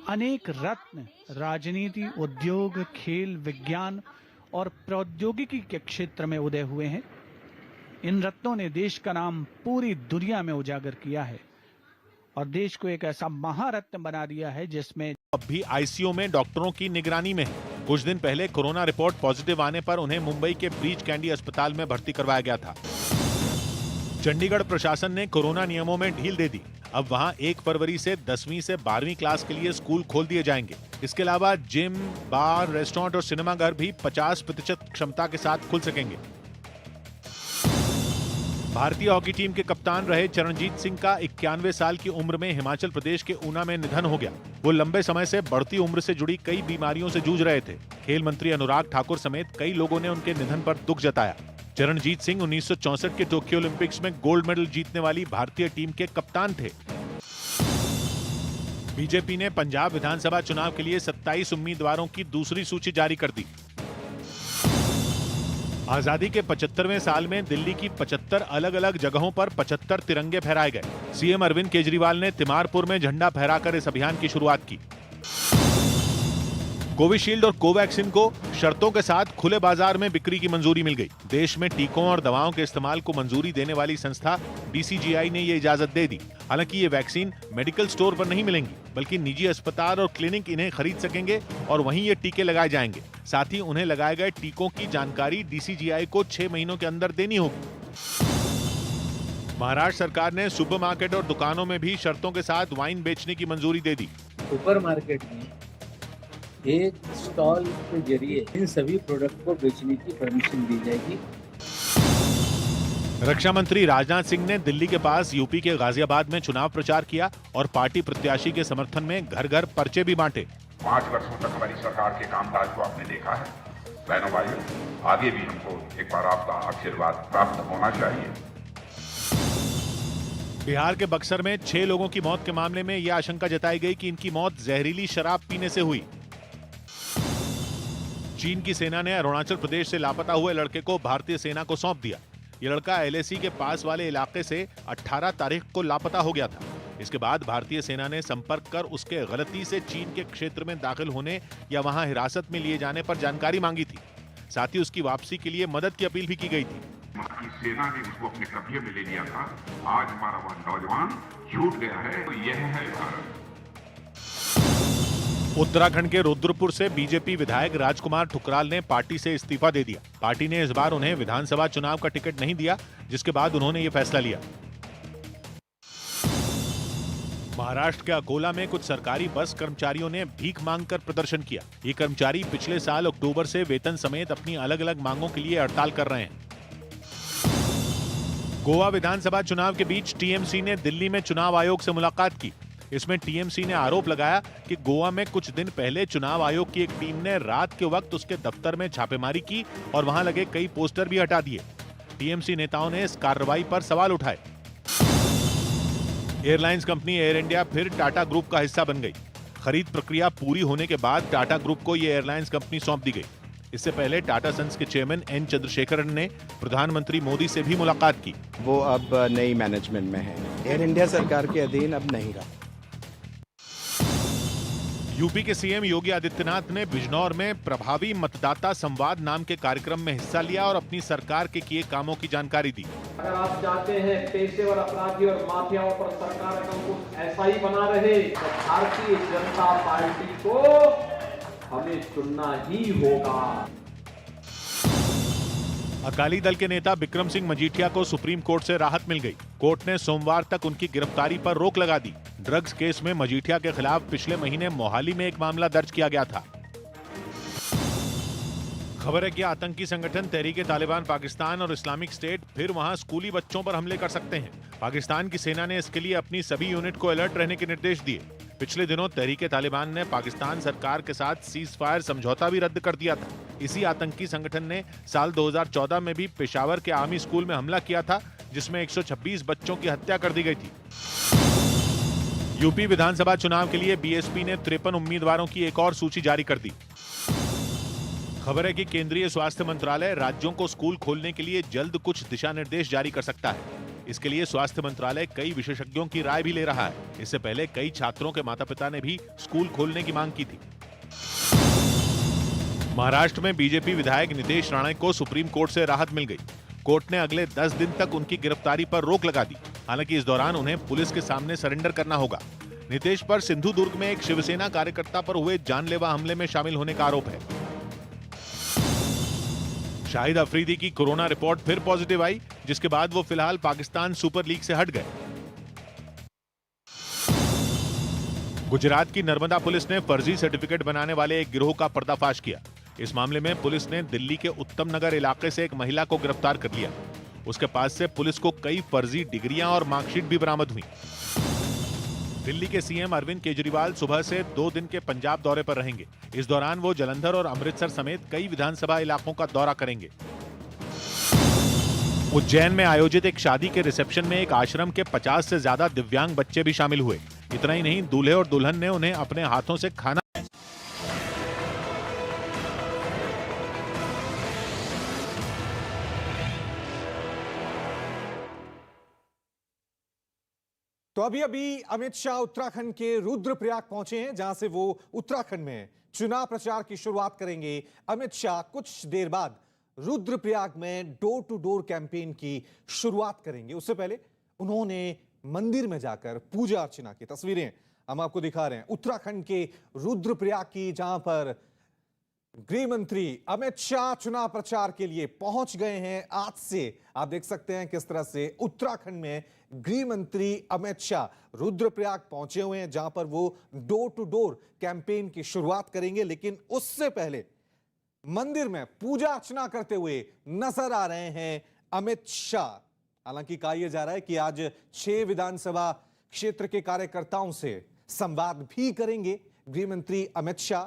अनेक रत्न राजनीति, उद्योग, खेल, विज्ञान और प्रौद्योगिकी के क्षेत्र में उदय हुए हैं। इन रत्नों ने देश का नाम पूरी दुनिया में उजागर किया है और देश को एक ऐसा महारत्न बना दिया है जिसमें अब भी आईसीयू में डॉक्टरों की निगरानी में है। कुछ दिन पहले कोरोना रिपोर्ट पॉजिटिव आने पर उन्हें मुंबई के ब्रीच कैंडी अस्पताल में भर्ती करवाया गया था। चंडीगढ़ प्रशासन ने कोरोना नियमों में ढील दे दी। अब वहां 1 फरवरी से 10वीं से 12वीं क्लास के लिए स्कूल खोल दिए जाएंगे। इसके अलावा जिम, बार, रेस्टोरेंट और सिनेमाघर भी 50% क्षमता के साथ खुल सकेंगे। भारतीय हॉकी टीम के कप्तान रहे चरणजीत सिंह का 91 साल की उम्र में हिमाचल प्रदेश के ऊना में निधन हो गया। वो लंबे समय से बढ़ती उम्र से जुड़ी कई बीमारियों से जूझ रहे थे। खेल मंत्री अनुराग ठाकुर समेत कई लोगों ने उनके निधन पर दुख जताया। चरणजीत सिंह 1964 के टोक्यो ओलंपिक्स में गोल्ड मेडल जीतने वाली भारतीय टीम के कप्तान थे। बीजेपी ने पंजाब विधानसभा चुनाव के लिए 27 उम्मीदवारों की दूसरी सूची जारी कर दी। आजादी के 75वें साल में दिल्ली की 75 अलग अलग जगहों पर 75 तिरंगे फहराए गए। सीएम अरविंद केजरीवाल ने तिमारपुर में झंडा फहराकर इस अभियान की शुरुआत की। कोविशील्ड और कोवैक्सिन को शर्तों के साथ खुले बाजार में बिक्री की मंजूरी मिल गई। देश में टीकों और दवाओं के इस्तेमाल को मंजूरी देने वाली संस्था डीसीजीआई ने ये इजाजत दे दी। हालांकि ये वैक्सीन मेडिकल स्टोर पर नहीं मिलेंगी, बल्कि निजी अस्पताल और क्लिनिक इन्हें खरीद सकेंगे और वहीं ये टीके लगाए जाएंगे। साथ ही उन्हें लगाए गए टीकों की जानकारी डीसीजीआई को 6 महीनों के अंदर देनी होगी। महाराष्ट्र सरकार ने सुपरमार्केट और दुकानों में भी शर्तों के साथ वाइन बेचने की मंजूरी दे दी। सुपरमार्केट में एक स्टॉल के जरिए इन सभी प्रोडक्ट को बेचने की परमिशन दी जाएगी। रक्षा मंत्री राजनाथ सिंह ने दिल्ली के पास यूपी के गाजियाबाद में चुनाव प्रचार किया और पार्टी प्रत्याशी के समर्थन में घर घर पर्चे भी बांटे। 5 वर्षों तक हमारी सरकार के कामकाज को आपने देखा है। बहनों भाइयों, आगे भी हमको एक बार आपका आशीर्वाद प्राप्त होना चाहिए। बिहार के बक्सर में 6 लोगों की मौत के मामले में यह आशंका जताई गई कि इनकी मौत जहरीली शराब पीने से हुई। चीन की सेना ने अरुणाचल प्रदेश से लापता हुए लड़के को भारतीय सेना को सौंप दिया। यह लड़का एलएसी के पास वाले इलाके से 18 तारीख को लापता हो गया था। इसके बाद भारतीय सेना ने संपर्क कर उसके गलती से चीन के क्षेत्र में दाखिल होने या वहां हिरासत में लिए जाने पर जानकारी मांगी थी। साथ ही उसकी वापसी के लिए मदद की अपील भी की गई थी। हमारी सेना ने उसको अपने कब्जे में ले लिया था। आज हमारा वह नौजवान छूट गया है, तो यह है भारत। उत्तराखंड के रुद्रपुर से बीजेपी विधायक राजकुमार ठुकराल ने पार्टी से इस्तीफा दे दिया। पार्टी ने इस बार उन्हें विधानसभा चुनाव का टिकट नहीं दिया, जिसके बाद उन्होंने ये फैसला लिया। महाराष्ट्र के अकोला में कुछ सरकारी बस कर्मचारियों ने भीख मांगकर प्रदर्शन किया। ये कर्मचारी पिछले साल अक्टूबर से वेतन समेत अपनी अलग अलग मांगों के लिए हड़ताल कर रहे हैं। गोवा विधानसभा चुनाव के बीच टीएमसी ने दिल्ली में चुनाव आयोग से मुलाकात की। इसमें टीएमसी ने आरोप लगाया कि गोवा में कुछ दिन पहले चुनाव आयोग की एक टीम ने रात के वक्त उसके दफ्तर में छापेमारी की और वहां लगे कई पोस्टर भी हटा दिए। टीएमसी नेताओं ने इस कार्रवाई पर सवाल उठाए। एयरलाइंस कंपनी एयर इंडिया फिर टाटा ग्रुप का हिस्सा बन गई। खरीद प्रक्रिया पूरी होने के बाद टाटा ग्रुप को यह एयरलाइंस कंपनी सौंप दी गई। इससे पहले टाटा सन्स के चेयरमैन एन चंद्रशेखरन ने प्रधानमंत्री मोदी से भी मुलाकात की। वो अब नई मैनेजमेंट में है। एयर इंडिया सरकार के अधीन अब नहीं रहा। यूपी के सीएम योगी आदित्यनाथ ने बिजनौर में प्रभावी मतदाता संवाद नाम के कार्यक्रम में हिस्सा लिया और अपनी सरकार के किए कामों की जानकारी दी। अगर आप चाहते हैं पेशेवर अपराधी और माफियाओं पर सरकार का अंकुश ऐसा ही बना रहे, तो भारतीय जनता पार्टी को हमें चुनना ही होगा। अकाली दल के नेता बिक्रम सिंह मजीठिया को सुप्रीम कोर्ट से राहत मिल गई। कोर्ट ने सोमवार तक उनकी गिरफ्तारी पर रोक लगा दी। ड्रग्स केस में मजीठिया के खिलाफ पिछले महीने मोहाली में एक मामला दर्ज किया गया था। खबर है कि आतंकी संगठन तहरीक-ए-तालिबान पाकिस्तान और इस्लामिक स्टेट फिर वहां स्कूली बच्चों पर हमले कर सकते हैं। पाकिस्तान की सेना ने इसके लिए अपनी सभी यूनिट को अलर्ट रहने के निर्देश दिए। पिछले दिनों तहरीक-ए-तालिबान ने पाकिस्तान सरकार के साथ सीज फायर समझौता भी रद्द कर दिया था। इसी आतंकी संगठन ने साल 2014 में भी पेशावर के आर्मी स्कूल में हमला किया था, जिसमें 126 बच्चों की हत्या कर दी गई थी। यूपी विधानसभा चुनाव के लिए बीएसपी ने 53 उम्मीदवारों की एक और सूची जारी कर दी। खबर है कि केंद्रीय स्वास्थ्य मंत्रालय राज्यों को स्कूल खोलने के लिए जल्द कुछ दिशा निर्देश जारी कर सकता है। इसके लिए स्वास्थ्य मंत्रालय कई विशेषज्ञों की राय भी ले रहा है। इससे पहले कई छात्रों के माता पिता ने भी स्कूल खोलने की मांग की थी। महाराष्ट्र में बीजेपी विधायक नितेश राणे को सुप्रीम कोर्ट से राहत मिल गई। कोर्ट ने अगले 10 दिन तक उनकी गिरफ्तारी पर रोक लगा दी। हालांकि इस दौरान उन्हें पुलिस के सामने सरेंडर करना होगा। नितेश पर सिंधुदुर्ग में एक शिवसेना कार्यकर्ता पर हुए जानलेवा हमले में शामिल होने का आरोप है। शाहिद अफरीदी की कोरोना रिपोर्ट फिर पॉजिटिव आई, जिसके बाद वो फिलहाल पाकिस्तान सुपर लीग से हट गए। गुजरात की नर्मदा पुलिस ने फर्जी सर्टिफिकेट बनाने वाले एक गिरोह का पर्दाफाश किया। इस मामले में पुलिस ने दिल्ली के उत्तम नगर इलाके से एक महिला को गिरफ्तार कर लिया। उसके पास से पुलिस को कई फर्जी डिग्रियां और मार्कशीट भी बरामद हुई। दिल्ली के सीएम अरविंद केजरीवाल सुबह से 2 दिन के पंजाब दौरे पर रहेंगे। इस दौरान वो जलंधर और अमृतसर समेत कई विधानसभा इलाकों का दौरा करेंगे। उज्जैन में आयोजित एक शादी के रिसेप्शन में एक आश्रम के 50 से ज्यादा दिव्यांग बच्चे भी शामिल हुए। इतना ही नहीं, दूल्हे और दुल्हन ने उन्हें अपने हाथों से खाना तो अभी अमित शाह उत्तराखंड के रुद्रप्रयाग पहुंचे हैं, जहां से वो उत्तराखंड में चुनाव प्रचार की शुरुआत करेंगे। अमित शाह कुछ देर बाद रुद्रप्रयाग में डोर टू डोर कैंपेन की शुरुआत करेंगे। उससे पहले उन्होंने मंदिर में जाकर पूजा अर्चना की तस्वीरें हम आपको दिखा रहे हैं उत्तराखंड के रुद्रप्रयाग की, जहां पर गृह मंत्री अमित शाह चुनाव प्रचार के लिए पहुंच गए हैं। आज से आप देख सकते हैं किस तरह से उत्तराखंड में गृह मंत्री अमित शाह रुद्रप्रयाग पहुंचे हुए हैं, जहां पर वो डोर टू डोर कैंपेन की शुरुआत करेंगे। लेकिन उससे पहले मंदिर में पूजा अर्चना करते हुए नजर आ रहे हैं अमित शाह। हालांकि कहा यह जा रहा है कि आज 6 विधानसभा क्षेत्र के कार्यकर्ताओं से संवाद भी करेंगे गृह मंत्री अमित शाह।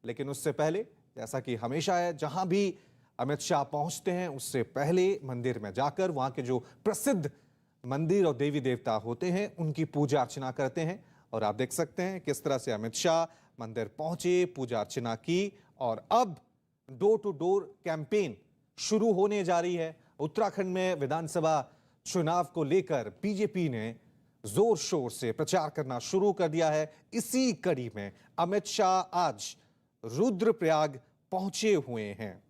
लेकिन उससे पहले, जैसा कि हमेशा है, जहां भी अमित शाह पहुंचते हैं उससे पहले मंदिर में जाकर वहां के जो प्रसिद्ध मंदिर और देवी देवता होते हैं उनकी पूजा अर्चना करते हैं। और आप देख सकते हैं किस तरह से अमित शाह मंदिर पहुंचे, पूजा अर्चना की और अब डोर टू डोर कैंपेन शुरू होने जा रही है। उत्तराखंड में विधानसभा चुनाव को लेकर बीजेपी ने जोर शोर से प्रचार करना शुरू कर दिया है। इसी कड़ी में अमित शाह आज रुद्रप्रयाग पहुंचे हुए हैं।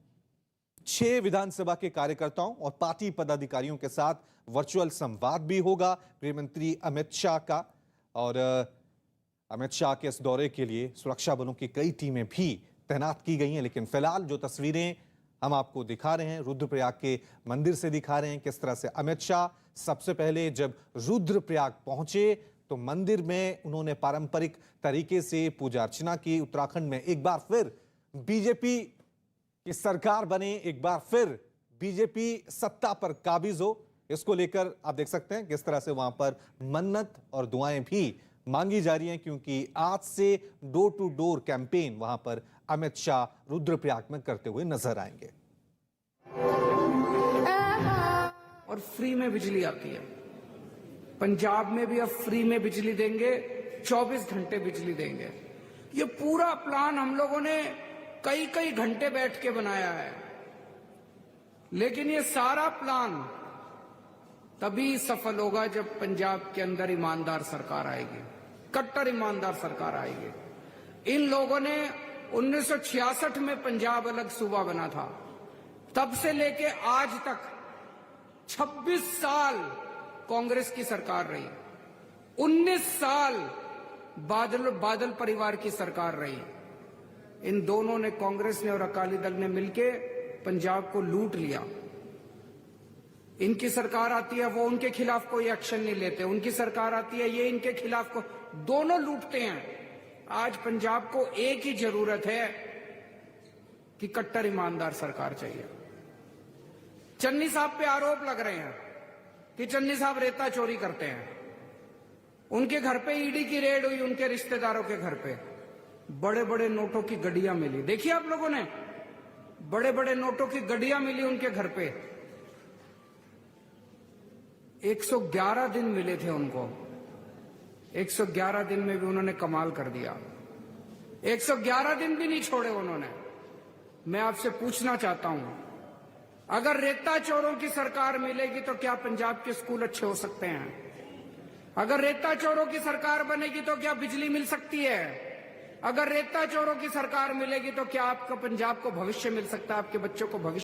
6 विधानसभा के कार्यकर्ताओं और पार्टी पदाधिकारियों के साथ वर्चुअल संवाद भी होगा गृह मंत्री अमित शाह का। और अमित शाह के इस दौरे के लिए सुरक्षा बलों की कई टीमें भी तैनात की गई हैं। लेकिन फिलहाल जो तस्वीरें हम आपको दिखा रहे हैं, रुद्रप्रयाग के मंदिर से दिखा रहे हैं किस तरह से अमित शाह सबसे पहले जब रुद्रप्रयाग पहुंचे तो मंदिर में उन्होंने पारंपरिक तरीके से पूजा अर्चना की। उत्तराखंड में एक बार फिर बीजेपी की सरकार बने, एक बार फिर बीजेपी सत्ता पर काबिज हो, इसको लेकर आप देख सकते हैं किस तरह से वहां पर मन्नत और दुआएं भी मांगी जा रही हैं, क्योंकि आज से डोर टू डोर कैंपेन वहां पर अमित शाह रुद्रप्रयाग में करते हुए नजर आएंगे। और फ्री में बिजली आती है। पंजाब में भी अब फ्री में बिजली देंगे, 24 घंटे बिजली देंगे। ये पूरा प्लान हम लोगों ने कई घंटे बैठ के बनाया है, लेकिन ये सारा प्लान तभी सफल होगा जब पंजाब के अंदर ईमानदार सरकार आएगी, कट्टर ईमानदार सरकार आएगी। इन लोगों ने 1966 में पंजाब अलग सूबा बना था, तब से लेके आज तक 26 साल कांग्रेस की सरकार रही, 19 साल बादल परिवार की सरकार रही। इन दोनों ने, कांग्रेस ने और अकाली दल ने मिलके पंजाब को लूट लिया। इनकी सरकार आती है, वो उनके खिलाफ कोई एक्शन नहीं लेते, उनकी सरकार आती है, ये इनके खिलाफ को, दोनों लूटते हैं। आज पंजाब को एक ही जरूरत है कि कट्टर ईमानदार सरकार चाहिए। चन्नी साहब पे आरोप लग रहे हैं कि चन्नी साहब रेता चोरी करते हैं। उनके घर पे ईडी की रेड हुई, उनके रिश्तेदारों के घर पे बड़े बड़े नोटों की गड्डियां मिली। देखिए आप लोगों ने, बड़े बड़े नोटों की गड्डियां मिली उनके घर पे। 111 दिन मिले थे उनको, 111 दिन में भी उन्होंने कमाल कर दिया। 111 दिन भी नहीं छोड़े उन्होंने। मैं आपसे पूछना चाहता हूं, अगर रेता चोरों की सरकार मिलेगी तो क्या पंजाब के स्कूल अच्छे हो सकते हैं? अगर रेता चोरों की सरकार बनेगी तो क्या बिजली मिल सकती है? अगर रेता चोरों की सरकार मिलेगी तो क्या आपका पंजाब को भविष्य मिल सकता है, आपके बच्चों को भविष्य